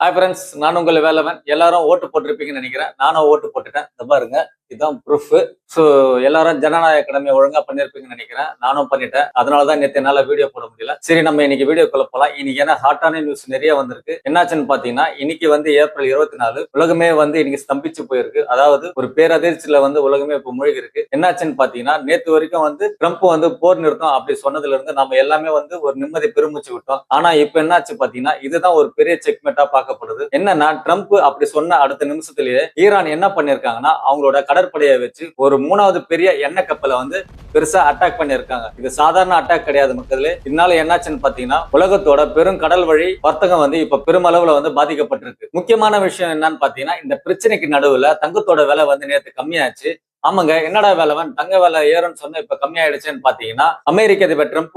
Hi friends, நான் உங்கள் வேலவன். எல்லாரும் ஓட்டு போட்டிருப்பீங்கன்னு நினைக்கிறேன். நானும் ஓட்டு போட்டுட்டேன். இந்த பாருங்க, இதுதான் ப்ரூஃப். ஸோ எல்லாரும் ஜனநாயக கடமை ஒழுங்கா பண்ணிருப்பீங்கன்னு நினைக்கிறேன். நானும் பண்ணிட்டேன். அதனாலதான் நேற்று என்னால வீடியோ போட முடியல. சரி, நம்ம இன்னைக்கு வீடியோக்குள்ள போலாம். இன்னைக்கு ஏன்னா ஹாட்டான நியூஸ் நிறைய வந்திருக்கு. என்னாச்சுன்னு பாத்தீங்கன்னா, இன்னைக்கு ஏப்ரல் 24 உலகமே இன்னைக்கு ஸ்தம்பிச்சு போயிருக்கு. அதாவது ஒரு பேரதிர்ச்சியில உலகமே இப்ப மூழ்கி இருக்கு. என்னாச்சுன்னு பாத்தீங்கன்னா, நேத்து வரைக்கும் ட்ரம்ப் போர் நிறுத்தம் அப்படி சொன்னதுல இருந்து நம்ம எல்லாமே ஒரு நிம்மதி பெருமூச்சு விட்டோம். ஆனா இப்ப என்னாச்சு பாத்தீங்கன்னா, இதுதான் ஒரு பெரிய செக்மெட்டா பார்க்கப்படுது. என்னன்னா, ட்ரம்ப் அப்படி சொன்ன அடுத்த நிமிஷத்திலேயே ஈரான் என்ன பண்ணிருக்காங்கன்னா, அவங்களோட கடற்படையை வச்சு ஒரு மூணாவது பெரிய எண்ணெய் கப்பலை பெருசா அட்டாக் பண்ணிருக்காங்க. இது சாதாரண அட்டாக் கிடையாது மக்களே. இதனால என்னாச்சுன்னு பாத்தீங்கன்னா, உலகத்தோட பெரும் கடல் வழி வர்த்தகம் இப்ப பெருமளவுல பாதிக்கப்பட்டிருக்கு. முக்கியமான விஷயம் என்னன்னு பாத்தீங்கன்னா, இந்த பிரச்சனைக்கு நடுவுல தங்கத்தோட விலை நேத்து கம்மியாச்சு. ஆமாங்க, என்னடா வேலவன் தங்க விலை ஏறும்னு சொன்ன இப்ப கம்மியாயிடுச்சுன்னு பாத்தீங்கன்னா, அமெரிக்க அதிபர் ட்ரம்ப்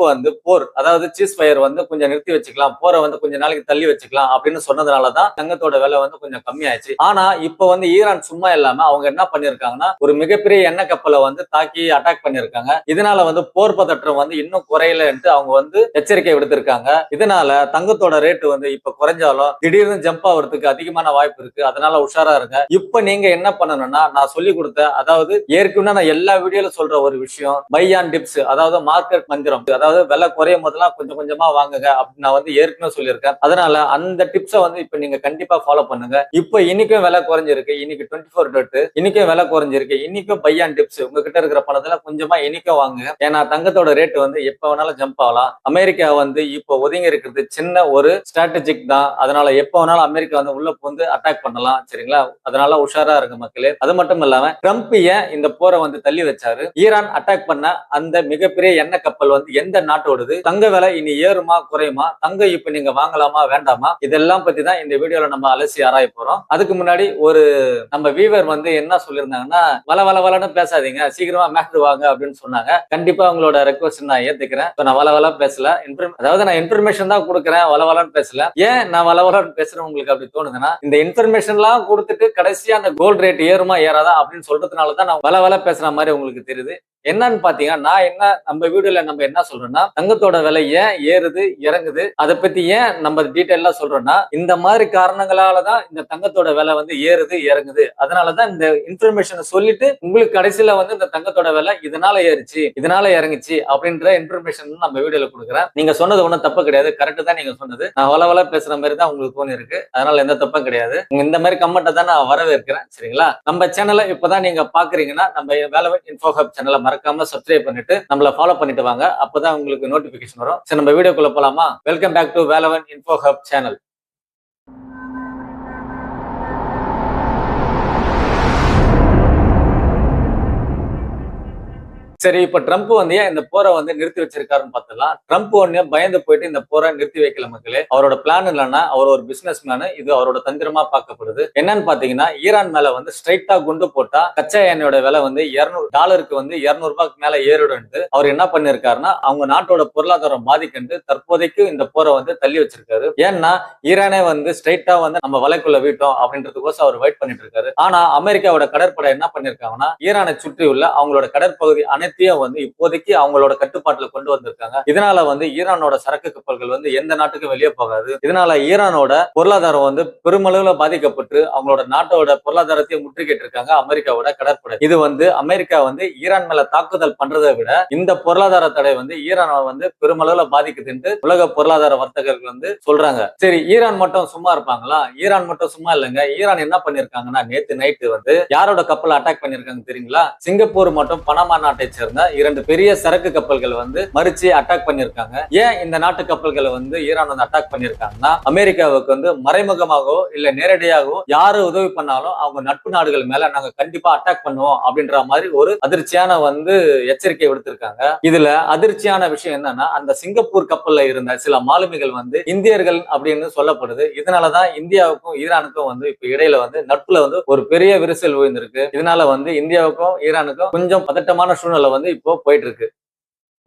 போர், அதாவது சீஸ் ஃபயர் கொஞ்சம் நிறுத்தி வச்சுக்கலாம், போரை கொஞ்ச நாளைக்கு தள்ளி வச்சுக்கலாம் அப்படின்னு சொன்னதுனாலதான் தங்கத்தோட விலை கொஞ்சம் கம்மியாயிடுச்சு. ஆனா இப்ப ஈரான் சும்மா இல்லாம அவங்க என்ன பண்ணிருக்காங்கன்னா, ஒரு மிகப்பெரிய எண்ணெய் கப்பலை தாக்கி அட்டாக் பண்ணிருக்காங்க. இதனால போர் பதற்றம் இன்னும் குறையலன்ட்டு அவங்க எச்சரிக்கை விடுத்திருக்காங்க. இதனால தங்கத்தோட ரேட்டு இப்ப குறைஞ்சாலும் திடீர்னு ஜம்ப் ஆகிறதுக்கு அதிகமான வாய்ப்பு இருக்கு. அதனால உஷாரா இருங்க. இப்ப நீங்க என்ன பண்ணணும்னா, நான் சொல்லி கொடுத்த, அதாவது ஏற்கனவே நான் எல்லா வீடியோல சொல்ற ஒரு விஷயம், பை ஆன் டிப்ஸ், அதாவது மார்க்கெட் மந்திரம், அதாவது விலை குறையும் போதெல்லாம் கொஞ்சம் கொஞ்சமா வாங்குங்க அப்படின்னு நான் ஏற்கனவே சொல்லியிருக்கேன். அதனால அந்த டிப்ஸை இப்ப நீங்க கண்டிப்பா ஃபாலோ பண்ணுங்க. இப்ப இன்னைக்கும் விலை குறைஞ்சிருக்கு. இன்னைக்கு 24 இன்னைக்கும் விலை குறைஞ்சிருக்கு. இன்னைக்கும் பை ஆன் டிப்ஸ், உங்ககிட்ட இருக்கிற பணத்துல கொஞ்சமா இன்னைக்கும் வாங்குங்க. ஏன்னா தங்கத்தோட ரேட் எப்ப வேணாலும் ஜம்ப் ஆகலாம். அமெரிக்கா இப்ப ஒதுங்கி இருக்கிறது சின்ன ஒரு ஸ்ட்ராட்டஜிக் தான். அதனால எப்ப வேணாலும் அமெரிக்கா உள்ள அட்டாக் பண்ணலாம். சரிங்களா? அதனால உஷாரா இருங்க மக்களே. அது மட்டும் இல்லாம ட்ரம்ப் ஏன் இந்த போரை தள்ளி வச்சாரு? ஈரான் அட்டாக் பண்ண அந்த மிகப்பெரிய எண்ணெய் கப்பல் எந்த நாட்டோடுது? தங்க விலை இனி ஏறுமா குறையுமா? தங்கம் இப்ப நீங்க வாங்கலாமா வேண்டாமா? இதெல்லாம் பத்தி தான் இந்த வீடியோல நம்ம அலசி ஆராய போறோம். அதுக்கு முன்னாடி ஒரு நம்ம வீவர் என்ன சொல்லியிருந்தாங்கன்னா, வளன்னு பேசாதீங்க, சீக்கிரமா மேட்ரு வாங்க அப்படின்னு சொன்னாங்க. கண்டிப்பா உங்களோட ரெக்வஸ்ட் நான் ஏத்துக்கிறேன். நான் வள பேசல, அதாவது நான் இன்ஃபர்மேஷன் தான் கொடுக்குறேன், வளன்னு பேசல. ஏன் நான் வளன்னு பேசுறேன் உங்களுக்கு அப்படி தோணுதுன்னா, இந்த இன்ஃபர்மேஷன் எல்லாம் கொடுத்துட்டு கடைசியா அந்த கோல்ட் ரேட் ஏறுமா ஏறாதா அப்படின்னு சொல்றதுனாலதான் நான் வள பேசுற மாதிரி உங்களுக்கு தெரியுது. என்னன்னு பாத்தீங்கன்னா, நம்ம வீடியோல நம்ம என்ன சொல்றோம்னா, தங்கத்தோட விலை ஏன் ஏறுது இறங்குது, அதை பத்தி ஏன் நம்ம டீட்டெயிலா சொல்றோம்னா, இந்த மாதிரி காரணங்களாலதான் இந்த தங்கத்தோட விலை ஏறுது இறங்குது. அதனாலதான் இந்த இன்ஃபர்மேஷனை சொல்லிட்டு உங்களுக்கு கடைசியில இந்த தங்கத்தோட விலை இதனால ஏறுச்சு இதனால இறங்குச்சு அப்படின்ற இன்ஃபர்மேஷன் நம்ம வீடியோல கொடுக்குறேன். நீங்க சொன்னது ஒன்றும் தப்பு கிடையாது, கரெக்ட் தான் நீங்க சொன்னது. நான் வள பேசுற மாதிரி தான் உங்களுக்கு தோணி இருக்கு. அதனால எந்த தப்பும் கிடையாது. இந்த மாதிரி கமெண்ட்டை தான் நான் வரவேற்கிறேன். சரிங்களா? நம்ம சேனலை இப்பதான் நீங்க பாக்குறீங்கன்னா, நம்ம வேலவன் இன்ஃபோ ஹப் சேனலை மறக்காம சப்ஸ்கிரைப் பண்ணிட்டு நம்மள ஃபாலோ பண்ணிட்டு வாங்க. அப்பதான் உங்களுக்கு நோட்டிபிகேஷன் வரும். சரி, நம்ம வீடியோக்குள்ள போலாமா? Welcome back to Velavan info hub channel. சரி, இப்ப ட்ரம்ப் ஏன் இந்த போரை நிறுத்தி வச்சிருக்காருன்னு பார்த்தலாம். ட்ரம்ப் பயந்து போயிட்டு இந்த போரை நிறுத்தி வைக்கல மக்களே. அவரோட பிளான் இல்லைன்னா, அவர் ஒரு பிசினஸ் மேனு. இது அவரோட தந்திரமா பார்க்கப்படுது. என்னன்னு பாத்தீங்கன்னா, ஈரான் மேல ஸ்ட்ரைட்டா குண்டு போட்டா கச்சா எண்ணெயோட விலை $200 $200 மேல ஏறிடும். அவர் என்ன பண்ணிருக்காருன்னா, அவங்க நாட்டோட பொருளாதாரம் பாதிக்கண்டு தற்போதைக்கு இந்த போரை தள்ளி வச்சிருக்காரு. ஏன்னா ஈரானே ஸ்ட்ரைட்டா நம்ம வலைக்குள்ள வீட்டோம் அப்படின்றதுக்கோசம் அவர் வெயிட் பண்ணிட்டு இருக்காரு. ஆனா அமெரிக்காவோட கடற்படை என்ன பண்ணிருக்காங்கன்னா, ஈரானை சுற்றி உள்ள அவங்களோட கடற்பகுதி அனைத்தையும் இப்போதைக்கு அவங்களோட கட்டுப்பாட்டுல கொண்டு வந்திருக்காங்க. இதனால ஈரானோட சரக்கு கப்பல்கள் எந்த நாட்டுக்கும் வெளியே போகாது. இதனால ஈரானோட பொருளாதாரம் பெருமளவுல பாதிக்கப்பட்டு அவங்களோட நாட்டோட பொருளாதாரத்தை முற்றுகையிட்டு இருக்காங்க அமெரிக்காவோட கடற்படை. இது அமெரிக்கா ஈரான் மேல தாக்குதல் பண்றதை விட இந்த பொருளாதார தடை ஈரானை பெருமளவுல பாதிக்குதுன்னு உலக பொருளாதார வர்த்தகர்கள் சொல்றாங்க. சரி, ஈரான் மட்டும் சும்மா இருப்பாங்களா? ஈரான் மட்டும் சும்மா இல்லைங்க. ஈரான் என்ன பண்ணிருக்காங்கன்னா, நேத்து நைட்டு யாரோட கப்பல் அட்டாக் பண்ணிருக்காங்க தெரியுங்களா? சிங்கப்பூர் மற்றும் பனாமா நாட்டை சேர்ந்த 2 பெரிய சரக்கு கப்பல்கள் மறிச்சு அட்டாக் பண்ணிருக்காங்க. ஏன் இந்த நாட்டு கப்பல்களை ஈரான் அட்டாக் பண்ணிருக்காங்கன்னா, அமெரிக்காவுக்கு மறைமுகமாகவோ இல்ல நேரடியாகவோ யாரு உதவி பண்ணாலும் அவங்க நட்பு நாடுகள் மேல நாங்க கண்டிப்பா அட்டாக் பண்ணுவோம் அப்படின்ற மாதிரி ஒரு அதிர்ச்சியான எச்சரிக்கை விடுத்திருக்காங்க. இதுல அதிர்ச்சியான விஷயம் என்னன்னா, அந்த சிங்கப்பூர் கப்பல்ல இருந்த சில மாலுமிகள் இந்தியர்கள் அப்படின்னு சொல்லப்படுது. இதனாலதான் இந்தியாவுக்கும் ஈரானுக்கும் இப்ப இடையில நட்புல ஒரு பெரிய விரிசல் விழுந்திருக்கு. இதனால இந்தியாவுக்கும் ஈரானுக்கும் கொஞ்சம் பதட்டமான சூழ்நிலை இப்போ போயிட்டு இருக்கு.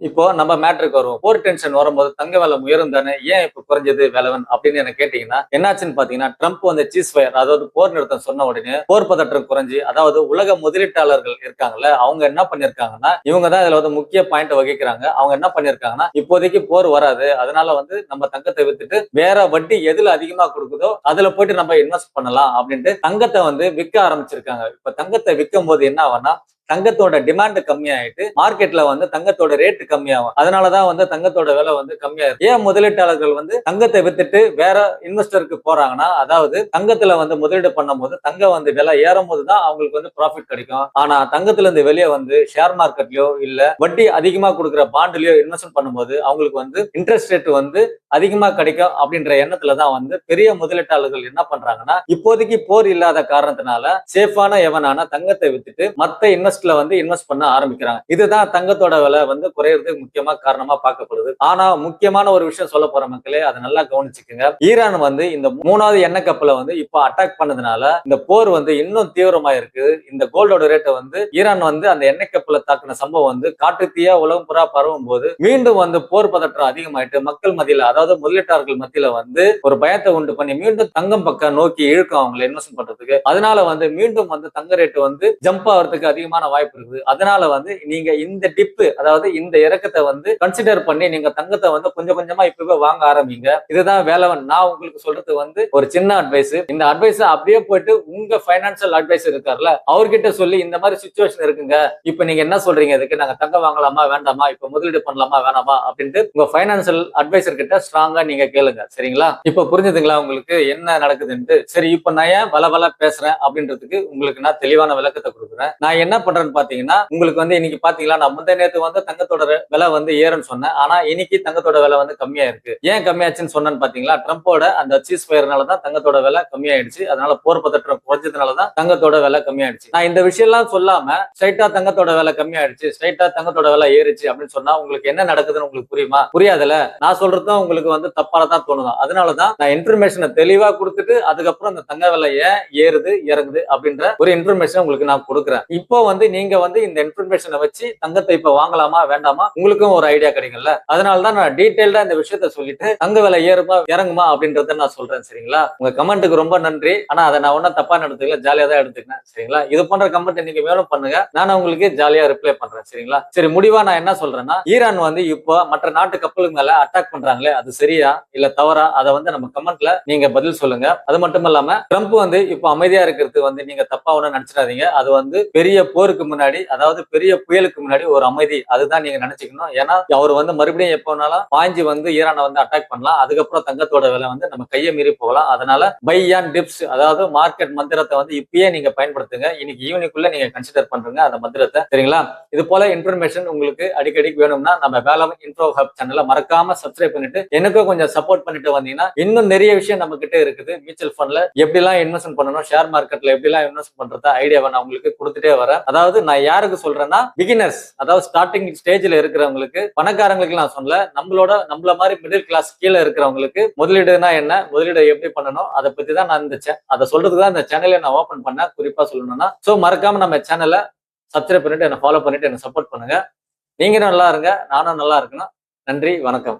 இப்போ நம்ம மேட்ருக்கு வருவோம். போர் டென்ஷன் வரும்போது தங்க விலை உயரும் தானே, ஏன் இப்ப குறைஞ்சது விலைவன் அப்படின்னு எனக்கு கேட்டீங்கன்னா, என்னாச்சுன்னு பாத்தீங்கன்னா, ட்ரம்ப் வந்து சீஸ் ஃபயர் அதாவது போர் நிறுத்தம் சொன்ன உடனே போர் பதற்றம் குறைஞ்சு, அதாவது உலக முதலீட்டாளர்கள் இருக்காங்கல்ல, அவங்க என்ன பண்ணிருக்காங்கன்னா, இவங்க தான் இதுல வந்து முக்கிய பாயிண்ட் வகிக்கிறாங்க. அவங்க என்ன பண்ணிருக்காங்கன்னா, இப்போதைக்கு போர் வராது, அதனால வந்து நம்ம தங்கத்தை வித்துட்டு வேற வட்டி எதுல அதிகமா கொடுக்குதோ அதுல போயிட்டு நம்ம இன்வெஸ்ட் பண்ணலாம் அப்படின்ட்டு தங்கத்தை வந்து விற்க ஆரம்பிச்சிருக்காங்க. இப்ப தங்கத்தை விற்கும் போது என்ன ஆகும்னா, தங்கத்தோட டிமாண்ட் கம்மியாயிட்டு மார்க்கெட்ல வந்து தங்கத்தோட ரேட் கம்மியாகும். அதனாலதான் வந்து தங்கத்தோட விலை வந்து கம்மியாயிருக்கு. ஏன் முதலீட்டாளர்கள் வந்து தங்கத்தை வித்துட்டு வேற இன்வெஸ்டருக்கு போறாங்கன்னா, அதாவது தங்கத்துல வந்து முதலீடு பண்ணும் போது தங்கம் வந்து விலை ஏறும் போதுதான் அவங்களுக்கு வந்து ப்ராஃபிட் கிடைக்கும். ஆனா தங்கத்துல இருந்து வெளியே வந்து ஷேர் மார்க்கெட்லயோ இல்ல வட்டி அதிகமா கொடுக்குற பாண்ட்லயோ இன்வெஸ்ட் பண்ணும்போது அவங்களுக்கு வந்து இன்ட்ரெஸ்ட் ரேட் வந்து அதிகமா கிடைக்கும் அப்படின்ற எண்ணத்துலதான் வந்து பெரிய முதலீட்டாளர்கள் என்ன பண்றாங்கன்னா, இப்போதைக்கு போர் இல்லாத காரணத்தினால சேஃபான எவனான தங்கத்தை வித்துட்டு மத்த இன்வெஸ்ட்ல வந்து இன்வெஸ்ட் பண்ண ஆரம்பிக்கிறாங்க. இதுதான் தங்கத்தோட விலை வந்து குறையறதுக்கு முக்கியமா காரணமா பார்க்கப்படுது. ஆனா முக்கியமான ஒரு விஷயம் சொல்ல போற மக்களே, அதை நல்லா கவனிச்சுக்கோங்க. ஈரான் வந்து இந்த 3வது எண்ணெய் கப்பலை வந்து இப்போ அட்டாக் பண்ணதுனால இந்த போர் வந்து இன்னும் தீவிரமா இருக்கு. இந்த கோல்டோட ரேட்டை வந்து ஈரான் வந்து அந்த எண்ணெய் கப்பலை தாக்குன சம்பவம் வந்து காட்டுத்தீயா உலகம் புறா பரவும் போது மீண்டும் வந்து போர் பதற்றம் அதிகமாயிட்டு மக்கள் மத்தியில, அதாவது முதலீட்டாளர்கள் மத்தியில வந்து ஒரு பயத்தை உண்டு பண்ணி மீண்டும் தங்கம் பக்கம் நோக்கி இழுக்கும் அவங்களை இன்வெஸ்ட் பண்றதுக்கு. அதனால வந்து மீண்டும் வந்து தங்க ரேட்டு வந்து ஜம்ப் ஆகிறதுக்கு அதிகமான வாய்ப்பு இருக்குது. அதனால வந்து நீங்க இந்த டிப்பு, அதாவது இந்த இறக்கத்தை வந்து கன்சிடர் பண்ணி நீங்க தங்கத்தை வந்து கொஞ்சம் கொஞ்சமா இப்பவே வாங்க ஆரம்பிங்க. இதுதான் வேலவன். நான் உங்களுக்கு சொல்றது வந்து ஒரு சின்ன அட்வைஸ். இந்த அட்வைஸ் அப்படியே போயிட்டு உங்க பைனான்சியல் அட்வைசர் இருக்காருல்ல, அவர்கிட்ட சொல்லி இந்த மாதிரி சிச்சுவேஷன் இருக்குங்க, இப்ப நீங்க என்ன சொல்றீங்க, இதுக்கு நாங்க தங்கம் வாங்கலாமா வேண்டாமா, இப்ப முதலீடு பண்ணலாமா வேணாமா அப்படின்ட்டு உங்க பைனான்சியல் அட்வைசர் கிட்ட ஸ்ட்ராங்கா நீங்க கேளுங்க. சரிங்களா? இப்ப புரிஞ்சுதுங்களா உங்களுக்கு என்ன நடக்குதுன்ட்டு? சரி, இப்ப நான் ஏன் வள பேசுறேன் அப்படின்றதுக்கு உங்களுக்கு நான் தெளிவான விளக்கத்தை கொடுக்குறேன். நான் என்ன பண்றேன்னு பாத்தீங்கன்னா, உங்களுக்கு வந்து இன்னைக்கு பாத்தீங்களா, நான் முந்தைய நேத்து வந்து தங்கத்தோட விலை வந்து ஏறும்னு சொன்னேன். ஆனா இன்னைக்கு தங்கத்தோட விலை வந்து கம்மியா இருக்கு. ஏன் கம்மியாச்சுன்னு சொன்னேன்னு பாத்தீங்களா, ட்ரம்போட அந்த சீஸ் ஃபயர்னாலதான் தங்கத்தோட விலை கம்மியாயிடுச்சு. அதனால போர் பதற்றம் குறைஞ்சதுனாலதான் தங்கத்தோட விலை கம்மியாயிடுச்சு. நான் இந்த விஷயம் எல்லாம் சொல்லாம ஸ்ட்ரைட்டா தங்கத்தோட விலை கம்மியாயிடுச்சு, ஸ்ட்ரைட்டா தங்கத்தோட விலை ஏறிச்சு அப்படின்னு சொன்னா உங்களுக்கு என்ன நடக்குதுன்னு உங்களுக்கு புரியுமா? புரியாதுல. நான் சொல்றதுதான் உங்களுக்கு வந்து தப்பாலதான் தோணுதான். அதனாலதான் நான் இன்ஃபர்மேஷனை தெளிவா கொடுத்துட்டு அதுக்கப்புறம் அந்த தங்க விலை ஏன் ஏறுது இறங்குது அப்படின்ற ஒரு இன்ஃபர்மேஷன் உங்களுக்கு நான் கொடுக்குறேன். இப்போ வந்து நீங்க வந்து இந்த இன்ஃபர்மேஷனை வச்சு தங்கத்தை இப்ப வாங்கலாமா வேண்டாமா உங்களுக்கும் ஒரு ஐடியா கிடைக்கும்ல. அதனாலதான் நான் டீடைல்டா இந்த விஷயத்த சொல்லிட்டு தங்க விலை ஏறுமா இறங்குமா அப்படின்றத நான் சொல்றேன். சரிங்களா? உங்க கமெண்ட்டுக்கு ரொம்ப நன்றி. ஆனா அதை நான் ஒன்னும் தப்பா எடுத்துக்கல, ஜாலியா தான் எடுத்துக்கிறேன். சரிங்களா? இது போன்ற கமெண்ட் நீங்க மேலும் பண்ணுங்க, நான் உங்களுக்கு ஜாலியா ரிப்ளை பண்றேன். சரிங்களா? சரி, முடிவா நான் என்ன சொல்றேன்னா, ஈரான் வந்து இப்போ மற்ற நாட்டு கப்பலுக்கு மேல அட்டாக் பண்றாங்களே, அது சரியா இல்ல தவறா, அதை வந்து நம்ம கமெண்ட்ல நீங்க பதில் சொல்லுங்க. அது மட்டும் இல்லாம ட்ரம்ப் வந்து இப்போ அமைதியா இருக்கிறது வந்து நீங்க தப்பா ஒண்ணு நினைச்சிடாதீங்க. அது வந்து பெரிய போருக்கு முன்னாடி, அதாவது பெரிய புயலுக்கு முன்னாடி ஒரு அமைதி, அதுதான் நீங்க நினைச்சுக்கணும். ஏன்னா அவர் வந்து மறுபடியும் எப்ப வேணாலும் பாய்ஞ்சி வந்து ஈரானை வந்து அட்டாக் பண்ணலாம். அதுக்கப்புறம் தங்கத்தோட விலை வந்து நம்ம கையை மீறி போகலாம். அதனால பை அண்ட் டிப்ஸ், அதாவது மார்க்கெட் மந்திரத்தை வந்து இப்பயே நீங்க பயன்படுத்துங்க. இன்னைக்கு ஈவினிங்குள்ள நீங்க கன்சிடர் பண்றீங்க அந்த மந்திரத்தை. சரிங்களா? இது போல இன்ஃபர்மேஷன் உங்களுக்கு அடிக்கடி வேணும்னா நம்ம வேலவன் இன்ஃபோ ஹப் சேனலை மறக்காம சப்ஸ்கிரைப் பண்ணிட்டு எனக்கும் கொஞ்சம் சப்போர்ட் பண்ணிட்டு வந்தீங்கன்னா இன்னும் நிறைய விஷயம் நம்ம கிட்ட இருக்குது. மியூச்சுவல் ஃபண்ட்ல எப்படி எல்லாம் இன்வெஸ்ட் பண்ணணும், ஷேர் மார்க்கெட்ல எப்படி எல்லாம் இன்வெஸ்ட் பண்றதா ஐடியாவை நான் உங்களுக்கு கொடுத்துட்டே வரேன். அதாவது நான் யாருக்கு சொல்றேன்னா, பிகினர்ஸ், அதாவது ஸ்டார்டிங் ஸ்டேஜ்ல இருக்கிறவங்களுக்கு, பணக்காரங்களுக்கு நான் சொல்லல, நம்மள மாதிரி மிடில் கிளாஸ் கீழே இருக்கிறவங்களுக்கு முதலீடுனா என்ன, முதலீடு எப்படி பண்ணணும், அதை பத்தி தான் நான் அதை சொல்றதுக்கு தான் இந்த சேனலை நான் ஓபன் பண்ணேன். குறிப்பா சொல்லணும்னா, சோ மறக்காம நம்ம சேனலை சப்ஸ்கிரைப் பண்ணிட்டு என்ன ஃபாலோ பண்ணிட்டு என்ன சப்போர்ட் பண்ணுங்க. நீங்க நல்லா இருங்க, நானும் நல்லா இருக்கணும். நன்றி, வணக்கம்.